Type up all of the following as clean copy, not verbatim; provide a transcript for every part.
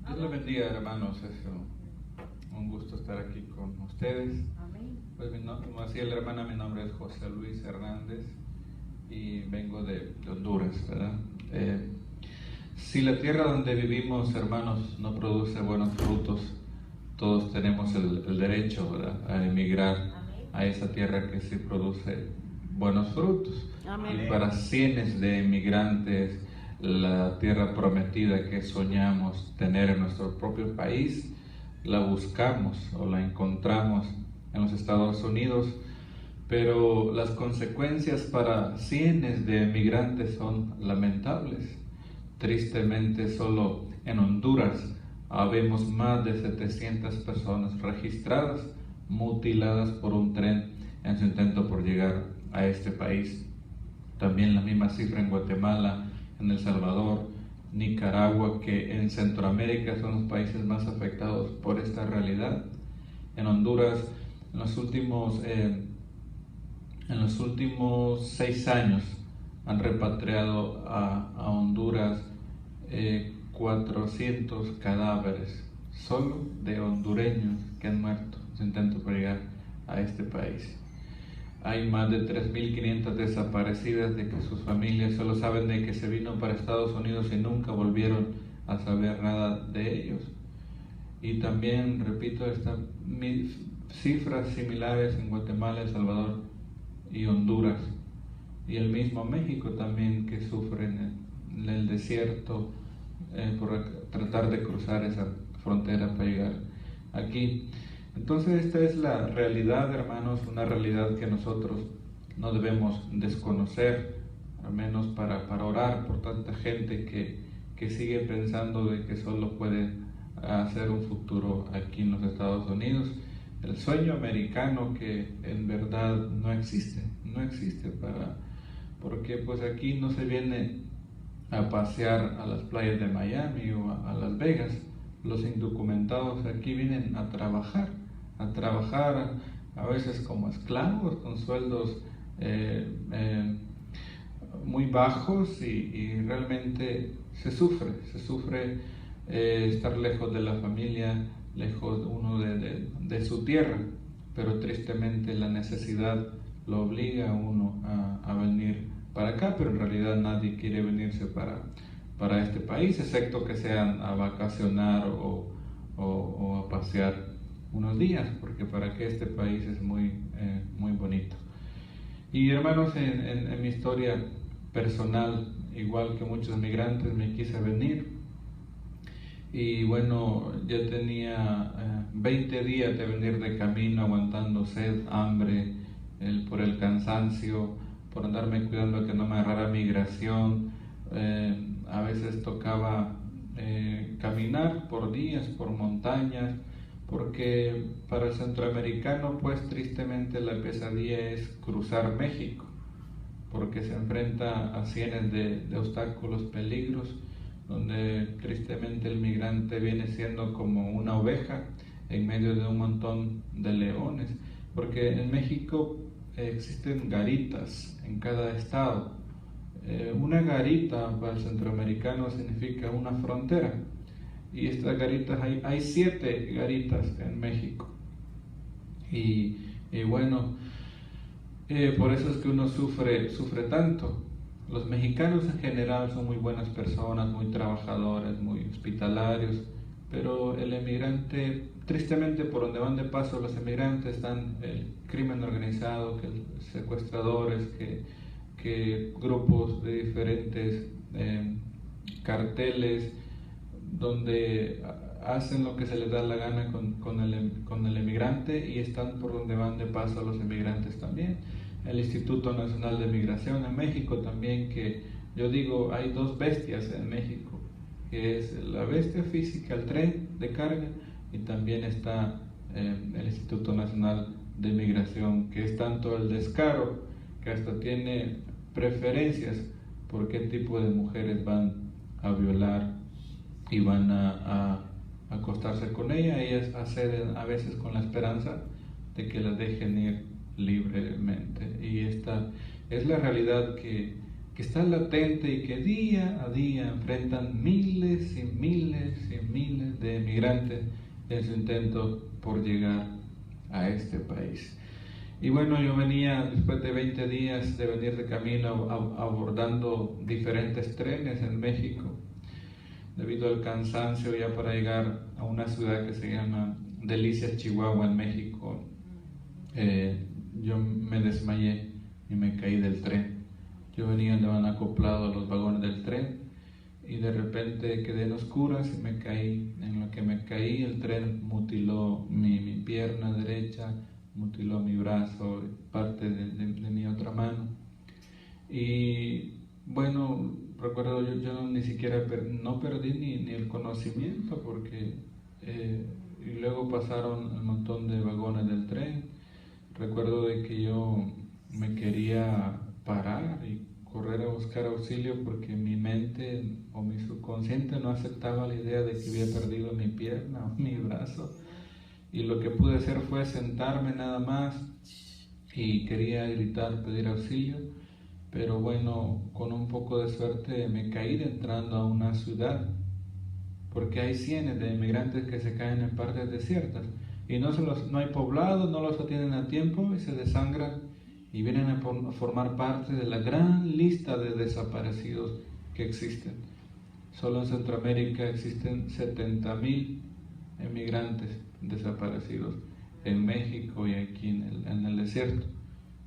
Dios les bendiga, hermanos. Es un gusto estar aquí con ustedes. Amén. Pues, como decía la hermana, mi nombre es José Luis Hernández y vengo de Honduras, ¿verdad? Si la tierra donde vivimos, hermanos, no produce buenos frutos, todos tenemos el derecho, ¿verdad?, a emigrar a esa tierra que sí produce buenos frutos. Amén. Y para cientos de emigrantes, la tierra prometida que soñamos tener en nuestro propio país, la buscamos o la encontramos en los Estados Unidos, pero las consecuencias para cientos de emigrantes son lamentables. Tristemente, solo en Honduras habemos más de 700 personas registradas, mutiladas por un tren en su intento por llegar a este país. También la misma cifra en Guatemala, en El Salvador, Nicaragua, que en Centroamérica son los países más afectados por esta realidad. En Honduras, en los últimos 6 años han repatriado a Honduras 400 cadáveres solo de hondureños que han muerto en su intento por llegar a este país. Hay más de 3.500 desaparecidas de que sus familias solo saben de que se vino para Estados Unidos y nunca volvieron a saber nada de ellos. Y también, repito, están cifras similares en Guatemala, El Salvador y Honduras. Y el mismo México también, que sufre en el desierto por tratar de cruzar esa frontera para llegar aquí. Entonces esta es la realidad, hermanos, una realidad que nosotros no debemos desconocer, al menos para orar por tanta gente que sigue pensando de que solo puede hacer un futuro aquí en los Estados Unidos. El sueño americano que en verdad no existe porque pues aquí no se viene a pasear a las playas de Miami o a Las Vegas. Los indocumentados aquí vienen a trabajar a veces como esclavos con sueldos muy bajos y realmente se sufre estar lejos de la familia, lejos uno de su tierra, pero tristemente la necesidad lo obliga a uno a venir para acá, pero en realidad nadie quiere venirse para este país, excepto que sean a vacacionar o a pasear unos días, porque para que este país es muy bonito. Y hermanos, en mi historia personal, igual que muchos migrantes, me quise venir. Y bueno, ya tenía 20 días de venir de camino, aguantando sed, hambre, por el cansancio, por andarme cuidando de que no me agarrara migración. A veces tocaba caminar por días, por montañas, porque para el centroamericano, pues tristemente la pesadilla es cruzar México, porque se enfrenta a cientos de obstáculos, peligros, donde tristemente el migrante viene siendo como una oveja en medio de un montón de leones, porque en México existen garitas en cada estado. Una garita para el centroamericano significa una frontera, y estas garitas, hay 7 garitas en México, y bueno, por eso es que uno sufre tanto. Los mexicanos en general son muy buenas personas, muy trabajadores, muy hospitalarios, pero el emigrante, tristemente, por donde van de paso los emigrantes están el crimen organizado, que secuestradores, que grupos de diferentes carteles, donde hacen lo que se les da la gana con el emigrante, y están por donde van de paso los emigrantes también. El Instituto Nacional de Migración en México también, que yo digo, hay 2 bestias en México, que es la bestia física, el tren de carga, y también está el Instituto Nacional de Migración, que es tanto el descaro que hasta tiene preferencias por qué tipo de mujeres van a violar y van a acostarse con ellas acceden a veces con la esperanza de que las dejen ir libremente. Y esta es la realidad que que está latente y que día a día enfrentan miles y miles y miles de emigrantes en su intento por llegar a este país. Y bueno, yo venía después de 20 días de venir de camino abordando diferentes trenes en México, debido al cansancio ya para llegar a una ciudad que se llama Delicias, Chihuahua, en México. Yo me desmayé y me caí del tren. Yo venía, andaban acoplado a los vagones del tren y de repente quedé en oscuras y me caí. En lo que me caí, el tren mutiló mi pierna derecha, mutiló mi brazo, parte de mi otra mano. Y bueno, recuerdo yo ni siquiera no perdí ni el conocimiento, porque y luego pasaron un montón de vagones del tren. Recuerdo de que yo me quería parar y correr a buscar auxilio porque mi mente o mi subconsciente no aceptaba la idea de que había perdido mi pierna o mi brazo, y lo que pude hacer fue sentarme nada más y quería gritar, pedir auxilio, pero bueno, con un poco de suerte me caí entrando a una ciudad, porque hay cientos de inmigrantes que se caen en partes desiertas y no hay poblado, no los atienden a tiempo y se desangran y vienen a formar parte de la gran lista de desaparecidos que existen. Solo en Centroamérica existen 70,000 emigrantes desaparecidos, en México y aquí en el desierto.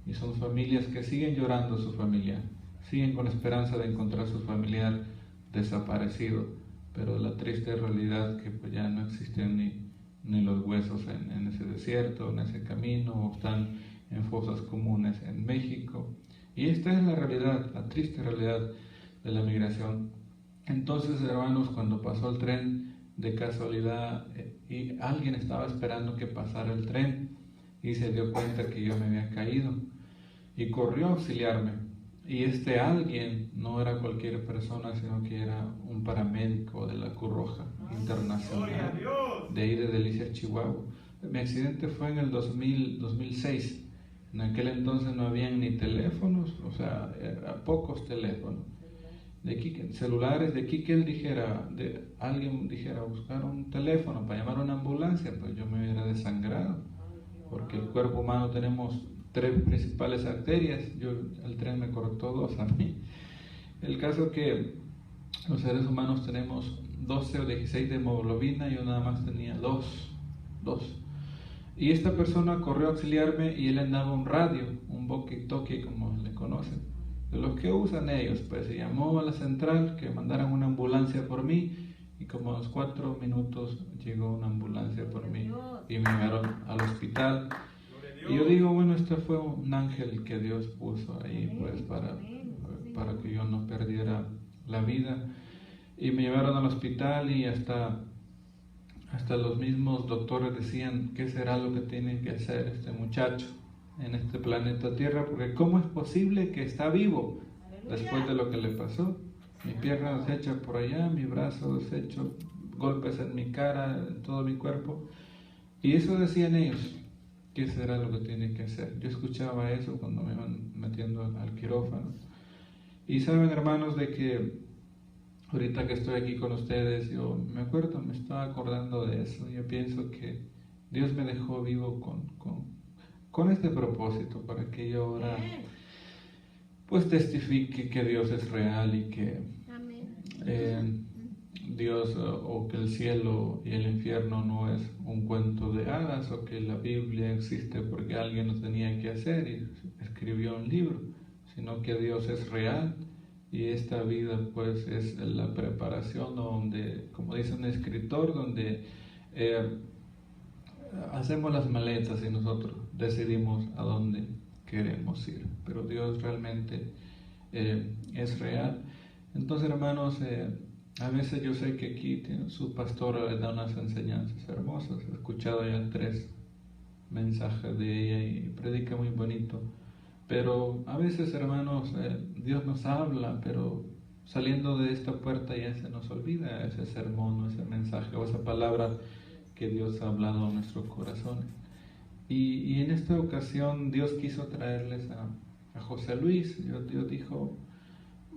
Y son familias que siguen llorando a su familiar, siguen con la esperanza de encontrar a su familiar desaparecido, pero la triste realidad que pues ya no existen ni los huesos en ese desierto, en ese camino, o están en fosas comunes en México. Y esta es la realidad, la triste realidad de la migración. Entonces, hermanos, cuando pasó el tren, de casualidad, y alguien estaba esperando que pasara el tren y se dio cuenta que yo me había caído y corrió a auxiliarme. Y este alguien no era cualquier persona, sino que era un paramédico de la Cruz Roja Internacional de ahí de Delicias, Chihuahua. Mi accidente fue en el 2006. En aquel entonces no habían ni teléfonos, o sea, pocos teléfonos. De aquí, celulares, de aquí que él dijera, alguien dijera buscar un teléfono para llamar a una ambulancia, pues yo me hubiera desangrado, porque el cuerpo humano tenemos 3 principales arterias, el tren me cortó 2 a mí. El caso que los seres humanos tenemos 12 o 16 de hemoglobina, yo nada más tenía 2. Y esta persona corrió a auxiliarme y él andaba un radio, un walkie-talkie como le conocen, de los que usan ellos. Pues se llamó a la central que mandaran una ambulancia por mí, y como a los 4 minutos llegó una ambulancia por mí y me llevaron al hospital. Y yo digo, bueno, este fue un ángel que Dios puso ahí pues para que yo no perdiera la vida. Y me llevaron al hospital y hasta los mismos doctores decían, ¿qué será lo que tiene que hacer este muchacho en este planeta Tierra? Porque ¿cómo es posible que está vivo después de lo que le pasó? Mi pierna deshecha por allá, mi brazo deshecho, golpes en mi cara, en todo mi cuerpo. Y eso decían ellos, ¿qué será lo que tiene que hacer? Yo escuchaba eso cuando me iban metiendo al quirófano. Y saben, hermanos, de que ahorita que estoy aquí con ustedes, yo me acuerdo, me estaba acordando de eso. Yo pienso que Dios me dejó vivo con este propósito, para que yo ahora pues testifique que Dios es real y que Dios o que el cielo y el infierno no es un cuento de hadas, o que la Biblia existe porque alguien lo tenía que hacer y escribió un libro, sino que Dios es real. Y esta vida pues es la preparación donde, como dice un escritor, donde hacemos las maletas y nosotros decidimos a dónde queremos ir. Pero Dios realmente es real. Entonces, hermanos, a veces yo sé que aquí su pastora les da unas enseñanzas hermosas. He escuchado ya 3 mensajes de ella y predica muy bonito. Pero a veces, hermanos, Dios nos habla, pero saliendo de esta puerta ya se nos olvida ese sermón, o ese mensaje, o esa palabra que Dios ha hablado a nuestros corazones. Y en esta ocasión Dios quiso traerles a José Luis. Dios dijo,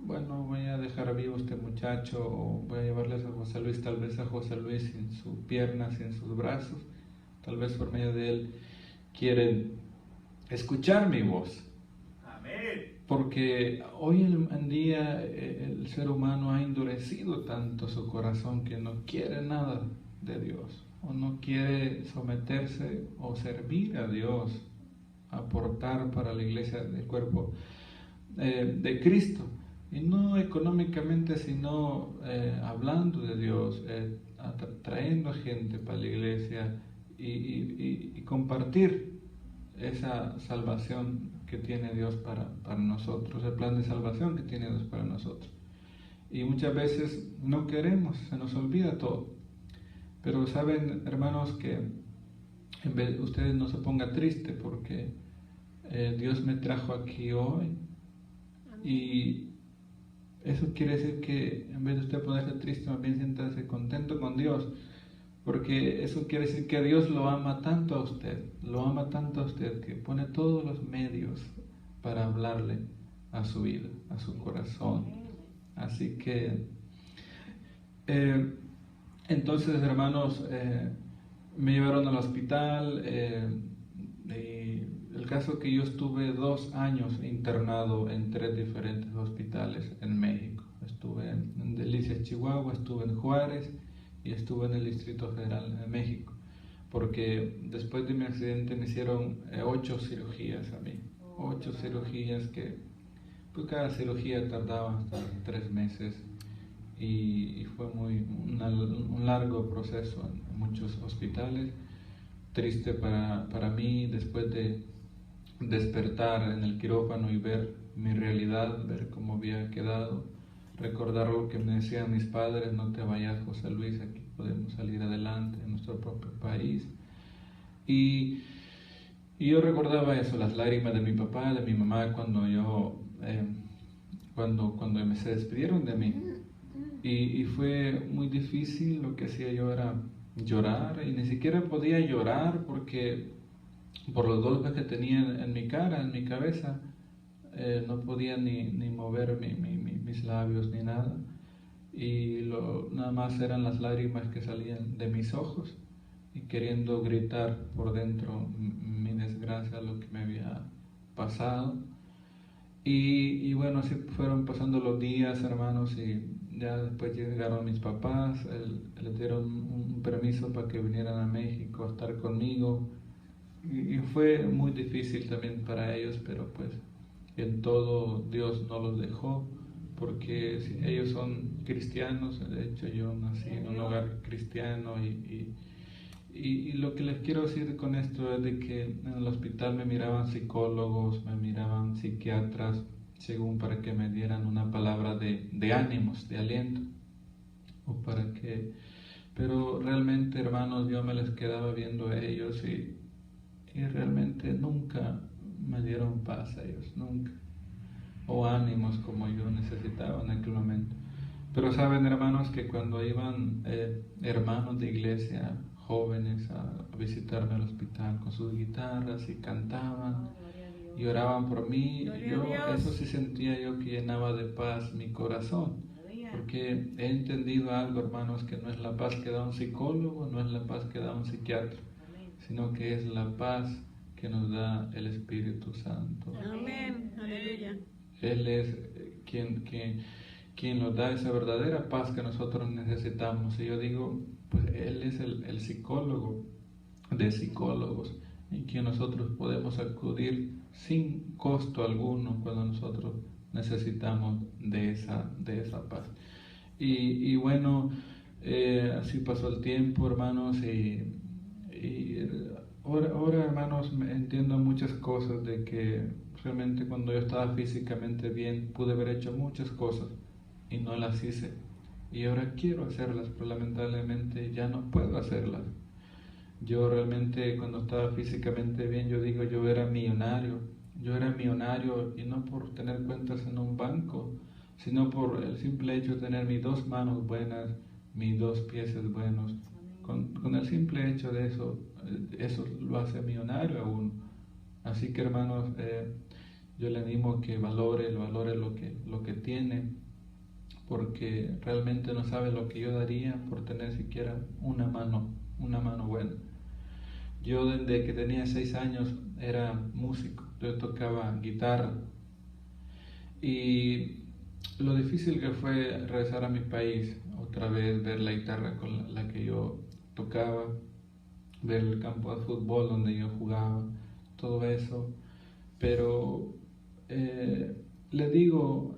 bueno, voy a dejar vivo a este muchacho, o voy a llevarles a José Luis, tal vez a José Luis sin sus piernas, sin sus brazos, tal vez por medio de él quieren escuchar mi voz. Amén. Porque hoy en día el ser humano ha endurecido tanto su corazón que no quiere nada de Dios, o no quiere someterse o servir a Dios, aportar para la iglesia del cuerpo de Cristo. Y no económicamente, sino hablando de Dios, trayendo gente para la iglesia y compartir esa salvación que tiene Dios para nosotros, el plan de salvación que tiene Dios para nosotros. Y muchas veces no queremos, se nos olvida todo. Pero saben, hermanos, que en vez ustedes no se pongan tristes porque Dios me trajo aquí hoy. Y eso quiere decir que en vez de usted ponerse triste, más bien siéntase contento con Dios, porque eso quiere decir que Dios lo ama tanto a usted, que pone todos los medios para hablarle a su vida, a su corazón. Así que entonces, hermanos, me llevaron al hospital. El caso que yo estuve 2 años internado en 3 diferentes hospitales en México. Estuve en Delicias, Chihuahua, estuve en Juárez y estuve en el Distrito Federal de México. Porque después de mi accidente me hicieron 8 cirugías a mí. 8 cirugías que, pues cada cirugía tardaba hasta 3 meses. Y fue un largo proceso en muchos hospitales. Triste para mí después de despertar en el quirófano y ver mi realidad, ver cómo había quedado, recordar lo que me decían mis padres: no te vayas, José Luis, aquí podemos salir adelante en nuestro propio país. Y yo recordaba eso, las lágrimas de mi papá, de mi mamá, cuando se despidieron de mí. Y fue muy difícil. Lo que hacía yo era llorar, y ni siquiera podía llorar porque por los golpes que tenía en mi cara, en mi cabeza, no podía ni mover mis labios ni nada, y nada más eran las lágrimas que salían de mis ojos y queriendo gritar por dentro mi desgracia, lo que me había pasado. Y bueno, así fueron pasando los días, hermanos, y ya después llegaron mis papás, les dieron un permiso para que vinieran a México a estar conmigo. Y fue muy difícil también para ellos, pero pues en todo Dios no los dejó, porque ellos son cristianos. De hecho, yo nací en un hogar cristiano, y lo que les quiero decir con esto es de que en el hospital me miraban psicólogos, me miraban psiquiatras, según para que me dieran una palabra de ánimos, de aliento, o para que... Pero realmente, hermanos, yo me les quedaba viendo a ellos y realmente nunca me dieron paz a ellos, nunca, o ánimos como yo necesitaba en aquel momento. Pero saben, hermanos, que cuando iban hermanos de iglesia, jóvenes, a visitarme al hospital con sus guitarras y cantaban y oraban por mí, eso sí sentía yo que llenaba de paz mi corazón, porque he entendido algo, hermanos, que no es la paz que da un psicólogo, no es la paz que da un psiquiatra, sino que es la paz que nos da el Espíritu Santo. Amén. Aleluya. Él es quien nos da esa verdadera paz que nosotros necesitamos. Y yo digo, pues Él es el psicólogo de psicólogos, y que nosotros podemos acudir sin costo alguno cuando nosotros necesitamos de esa paz. Y bueno, así pasó el tiempo, hermanos, y ahora, hermanos, entiendo muchas cosas, de que realmente cuando yo estaba físicamente bien pude haber hecho muchas cosas y no las hice, y ahora quiero hacerlas, pero lamentablemente ya no puedo hacerlas. Yo realmente, cuando estaba físicamente bien, yo digo, yo era millonario, y no por tener cuentas en un banco, sino por el simple hecho de tener mis 2 manos buenas, mis 2 pies buenos. Con el simple hecho de eso lo hace millonario a uno. Así que, hermanos, yo le animo a que valore lo que tiene, porque realmente no sabe lo que yo daría por tener siquiera una mano buena. Yo desde que tenía 6 años era músico, yo tocaba guitarra, y lo difícil que fue regresar a mi país, otra vez ver la guitarra con la que yo tocaba, ver el campo de fútbol donde yo jugaba, todo eso. Pero le digo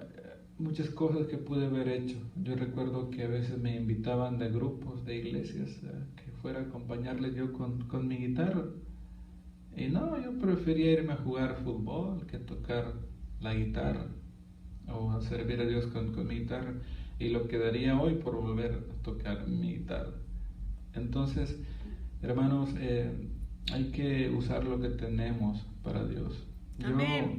muchas cosas que pude haber hecho. Yo recuerdo que a veces me invitaban de grupos, de iglesias, que fuera a acompañarles yo con mi guitarra. Y no, yo prefería irme a jugar fútbol que tocar la guitarra o a servir a Dios con mi guitarra. Y lo que daría hoy por volver a tocar mi guitarra. Entonces, hermanos, hay que usar lo que tenemos para Dios.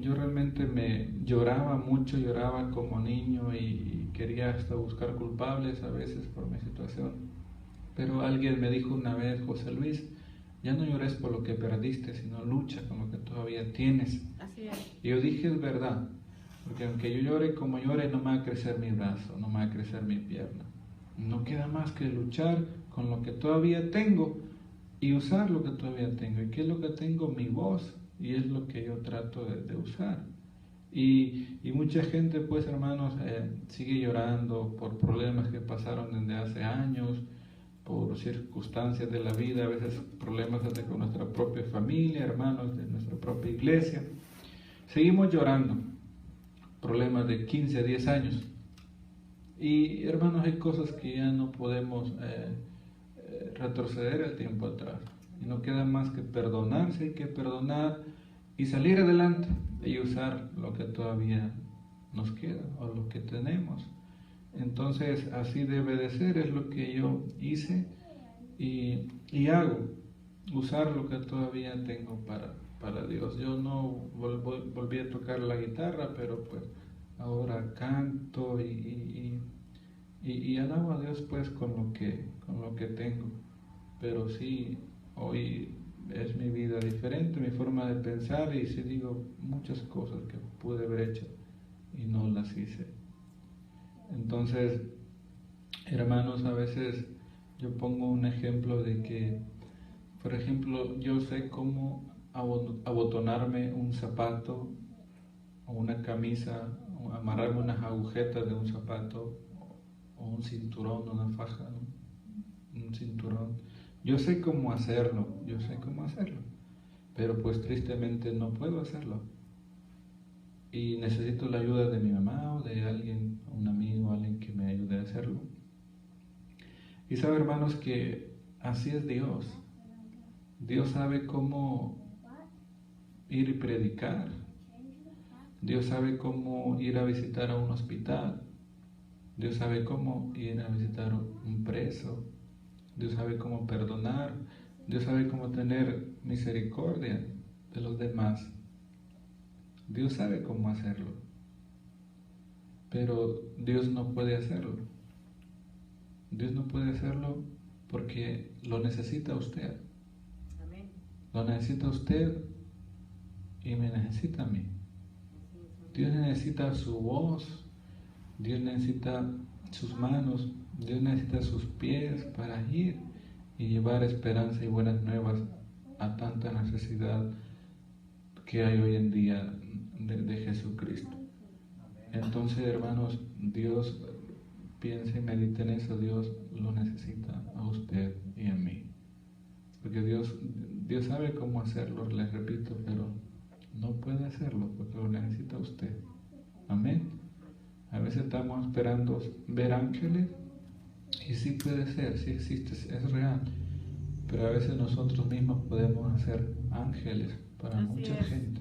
Yo realmente me lloraba mucho, lloraba como niño y quería hasta buscar culpables a veces por mi situación. Pero alguien me dijo una vez: José Luis, ya no llores por lo que perdiste, sino lucha con lo que todavía tienes. Así es. Y yo dije: es verdad, porque aunque yo llore como llore, no me va a crecer mi brazo, no me va a crecer mi pierna. No queda más que luchar con lo que todavía tengo y usar lo que todavía tengo. ¿Y qué es lo que tengo? Mi voz. Y es lo que yo trato de usar. Y mucha gente, pues, hermanos, sigue llorando por problemas que pasaron desde hace años, por circunstancias de la vida, a veces problemas hasta con nuestra propia familia, hermanos de nuestra propia iglesia. Seguimos llorando, problemas de 15 a 10 años. Y, hermanos, hay cosas que ya no podemos retroceder el tiempo atrás. Y no queda más que perdonarse, hay que perdonar y salir adelante y usar lo que todavía nos queda o lo que tenemos. Entonces, así debe de ser, es lo que yo hice y hago, usar lo que todavía tengo para Dios. Yo no volví a tocar la guitarra, pero pues ahora canto y alabo a Dios pues con lo que tengo. Pero sí, hoy es mi vida diferente, mi forma de pensar, y sí digo muchas cosas que pude haber hecho y no las hice. Entonces, hermanos, a veces yo pongo un ejemplo de que, por ejemplo, yo sé cómo abotonarme un zapato o una camisa, o amarrarme unas agujetas de un zapato o un cinturón, una faja, ¿no? Un cinturón. Yo sé cómo hacerlo, pero pues tristemente no puedo hacerlo. Y necesito la ayuda de mi mamá o de alguien, un amigo, alguien que me ayude a hacerlo. Y sabe, hermanos, que así es Dios. Dios sabe cómo ir y predicar. Dios sabe cómo ir a visitar a un hospital. Dios sabe cómo ir a visitar a un preso. Dios sabe cómo perdonar. Dios sabe cómo tener misericordia de los demás. Dios sabe cómo hacerlo. Pero Dios no puede hacerlo. Dios no puede hacerlo porque lo necesita usted. Amén. Lo necesita usted y me necesita a mí. Dios necesita su voz. Dios necesita sus manos. Dios necesita sus pies para ir y llevar esperanza y buenas nuevas a tanta necesidad que hay hoy en día de Jesucristo. Entonces, hermanos, Dios, piense y medite en eso. Dios lo necesita a usted y a mí, porque Dios sabe cómo hacerlo, les repito, pero no puede hacerlo porque lo necesita usted. Amén. A veces estamos esperando ver ángeles, y sí puede ser, sí existe, es real, pero a veces nosotros mismos podemos hacer ángeles para mucha gente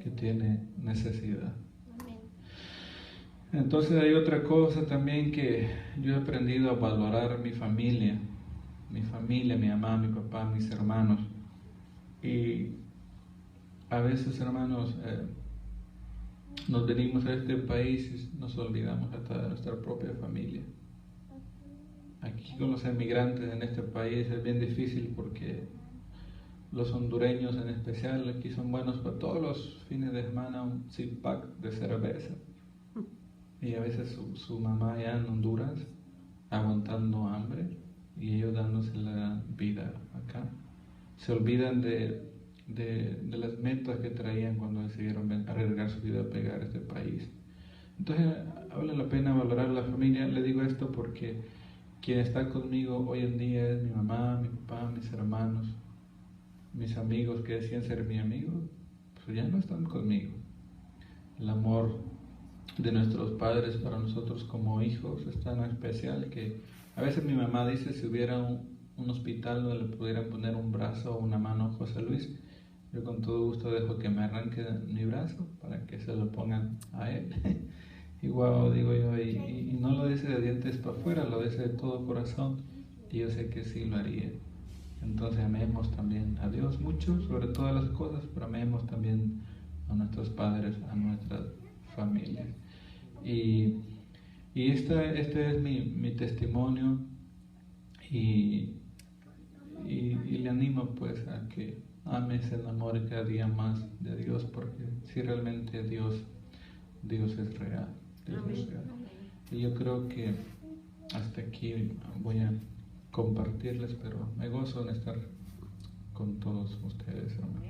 que tiene necesidad. Entonces hay otra cosa también, que yo he aprendido a valorar mi familia, mi mamá, mi papá, mis hermanos. Y a veces, hermanos, nos venimos a este país y nos olvidamos hasta de nuestra propia familia. Aquí con los emigrantes en este país es bien difícil porque los hondureños en especial, aquí son buenos para todos los fines de semana un six-pack de cerveza. Y a veces su mamá allá en Honduras aguantando hambre y ellos dándose la vida acá. Se olvidan de las metas que traían cuando decidieron arriesgar su vida a pegar a este país. Entonces vale la pena valorar la familia. Le digo esto porque quien está conmigo hoy en día es mi mamá, mi papá, mis hermanos, mis amigos que decían ser mi amigo, pues ya no están conmigo. El amor de nuestros padres para nosotros como hijos es tan especial que a veces mi mamá dice si hubiera un hospital donde le pudieran poner un brazo o una mano a José Luis, yo con todo gusto dejo que me arranque mi brazo para que se lo pongan a él. Igual digo yo, y no lo dice de dientes para afuera, lo dice de todo corazón, y yo sé que sí lo haría. Entonces amemos también a Dios mucho sobre todas las cosas, pero amemos también a nuestros padres, a nuestras familias. Y este es mi testimonio, y le animo pues a que ame, se enamore cada día más de Dios, porque si realmente Dios es real. Dios es real. Y yo creo que hasta aquí voy a compartirles, pero me gozo en estar con todos ustedes, hermanos.